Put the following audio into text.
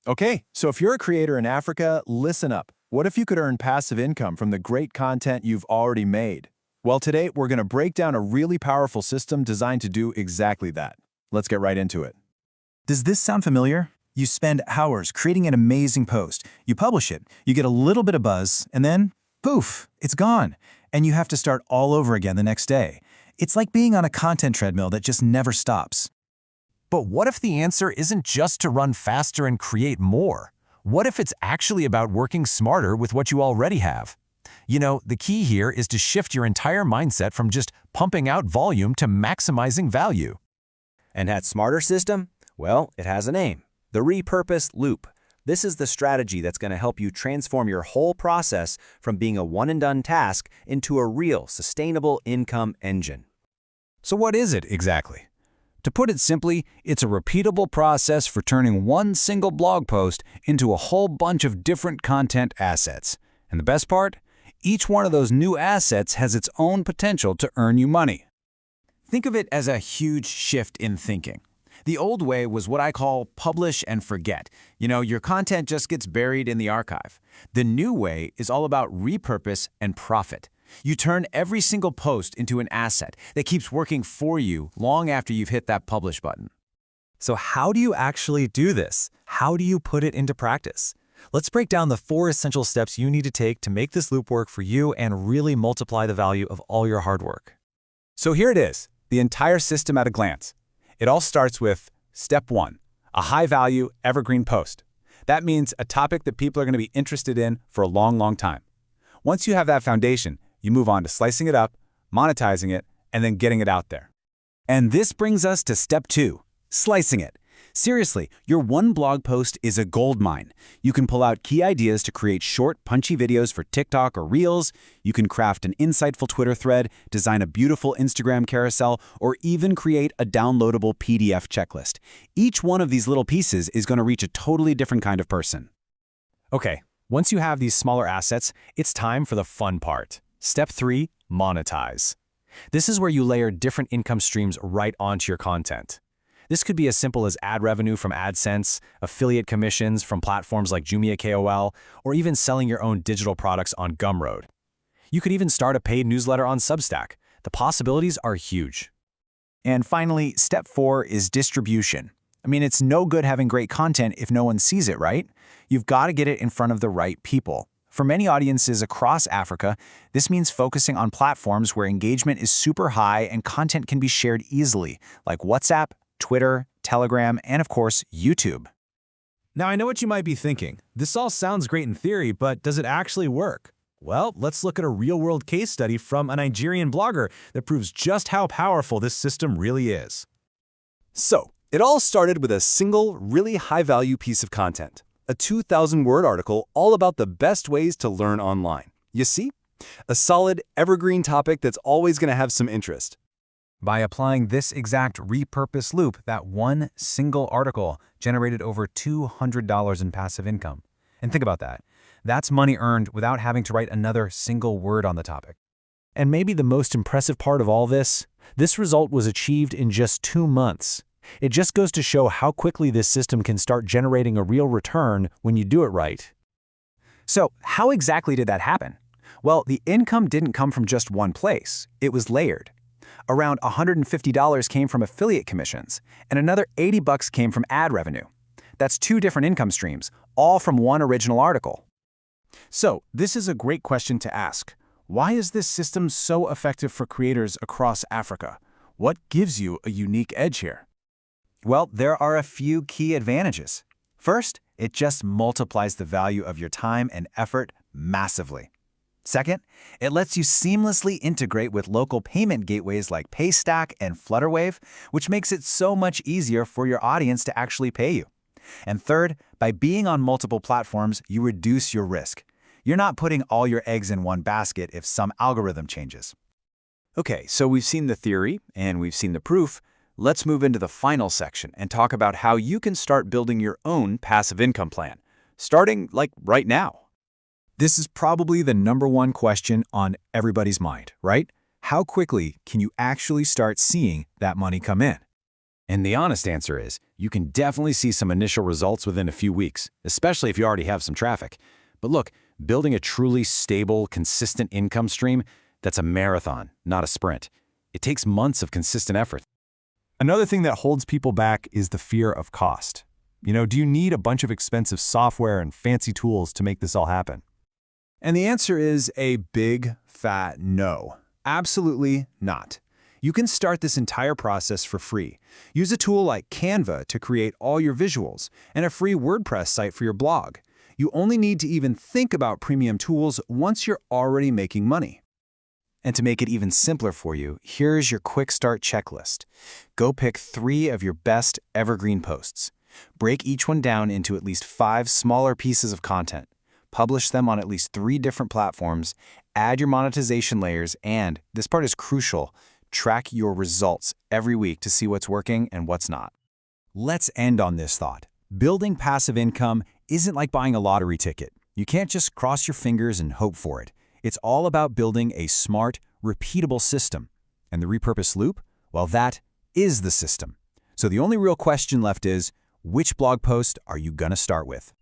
Okay, so if you're a creator in Africa, listen up. What if you could earn passive income from the great content you've already made? Well, today we're going to break down a really powerful system designed to do exactly that. Let's get right into it. Does this sound familiar? You spend hours creating an amazing post, you publish it, you get a little bit of buzz, and then, poof, it's gone. And you have to start all over again the next day. It's like being on a content treadmill that just never stops. But what if the answer isn't just to run faster and create more? What if it's actually about working smarter with what you already have? You know, the key here is to shift your entire mindset from just pumping out volume to maximizing value. And that smarter system? Well, it has a name. The Repurpose Loop. This is the strategy that's going to help you transform your whole process from being a one-and-done task into a real, sustainable income engine. So what is it exactly? To put it simply, it's a repeatable process for turning one single blog post into a whole bunch of different content assets. And the best part? Each one of those new assets has its own potential to earn you money. Think of it as a huge shift in thinking. The old way was what I call publish and forget. Your content just gets buried in the archive. The new way is all about repurpose and profit. You turn every single post into an asset that keeps working for you long after you've hit that publish button. So how do you actually do this? How do you put it into practice? Let's break down the 4 essential steps you need to take to make this loop work for you and really multiply the value of all your hard work. So here it is, the entire system at a glance. It all starts with Step 1, a high-value, evergreen post. That means a topic that people are going to be interested in for a long, long time. Once you have that foundation, you move on to slicing it up, monetizing it, and then getting it out there. And this brings us to Step 2, slicing it. Seriously, your one blog post is a goldmine. You can pull out key ideas to create short, punchy videos for TikTok or Reels. You can craft an insightful Twitter thread, design a beautiful Instagram carousel, or even create a downloadable PDF checklist. Each one of these little pieces is going to reach a totally different kind of person. Okay, once you have these smaller assets, it's time for the fun part. Step 3, monetize. This is where you layer different income streams right onto your content. This could be as simple as ad revenue from AdSense, affiliate commissions from platforms like Jumia KOL, or even selling your own digital products on Gumroad. You could even start a paid newsletter on Substack. The possibilities are huge. And finally, Step 4 is distribution. It's no good having great content if no one sees it, right? You've got to get it in front of the right people. For many audiences across Africa, this means focusing on platforms where engagement is super high and content can be shared easily, like WhatsApp, Twitter, Telegram, and of course, YouTube. Now, I know what you might be thinking. This all sounds great in theory, but does it actually work? Well, let's look at a real-world case study from a Nigerian blogger that proves just how powerful this system really is. So, it all started with a single, really high-value piece of content. A 2,000-word article all about the best ways to learn online. You see? A solid, evergreen topic that's always going to have some interest. By applying this exact repurpose loop, that one single article generated over $200 in passive income. And think about that. That's money earned without having to write another single word on the topic. And maybe the most impressive part of all this result was achieved in just 2 months. It just goes to show how quickly this system can start generating a real return when you do it right. So how exactly did that happen? Well, the income didn't come from just one place. It was layered. Around $150 came from affiliate commissions, and another $80 came from ad revenue. That's 2 different income streams, all from one original article. So, this is a great question to ask. Why is this system so effective for creators across Africa? What gives you a unique edge here? Well, there are a few key advantages. First, it just multiplies the value of your time and effort massively. Second, it lets you seamlessly integrate with local payment gateways like Paystack and Flutterwave, which makes it so much easier for your audience to actually pay you. And third, by being on multiple platforms, you reduce your risk. You're not putting all your eggs in one basket if some algorithm changes. Okay, so we've seen the theory and we've seen the proof. Let's move into the final section and talk about how you can start building your own passive income plan, starting right now. This is probably the #1 question on everybody's mind, right? How quickly can you actually start seeing that money come in? And the honest answer is, you can definitely see some initial results within a few weeks, especially if you already have some traffic. But look, building a truly stable, consistent income stream, that's a marathon, not a sprint. It takes months of consistent effort. Another thing that holds people back is the fear of cost. Do you need a bunch of expensive software and fancy tools to make this all happen? And the answer is a big, fat no. Absolutely not. You can start this entire process for free. Use a tool like Canva to create all your visuals and a free WordPress site for your blog. You only need to even think about premium tools once you're already making money. And to make it even simpler for you, here's your quick start checklist. Go pick 3 of your best evergreen posts. Break each one down into at least 5 smaller pieces of content. Publish them on at least 3 different platforms. Add your monetization layers, and, this part is crucial, track your results every week to see what's working and what's not. Let's end on this thought. Building passive income isn't like buying a lottery ticket. You can't just cross your fingers and hope for it. It's all about building a smart, repeatable system. And the repurpose loop? Well, that is the system. So the only real question left is, which blog post are you going to start with?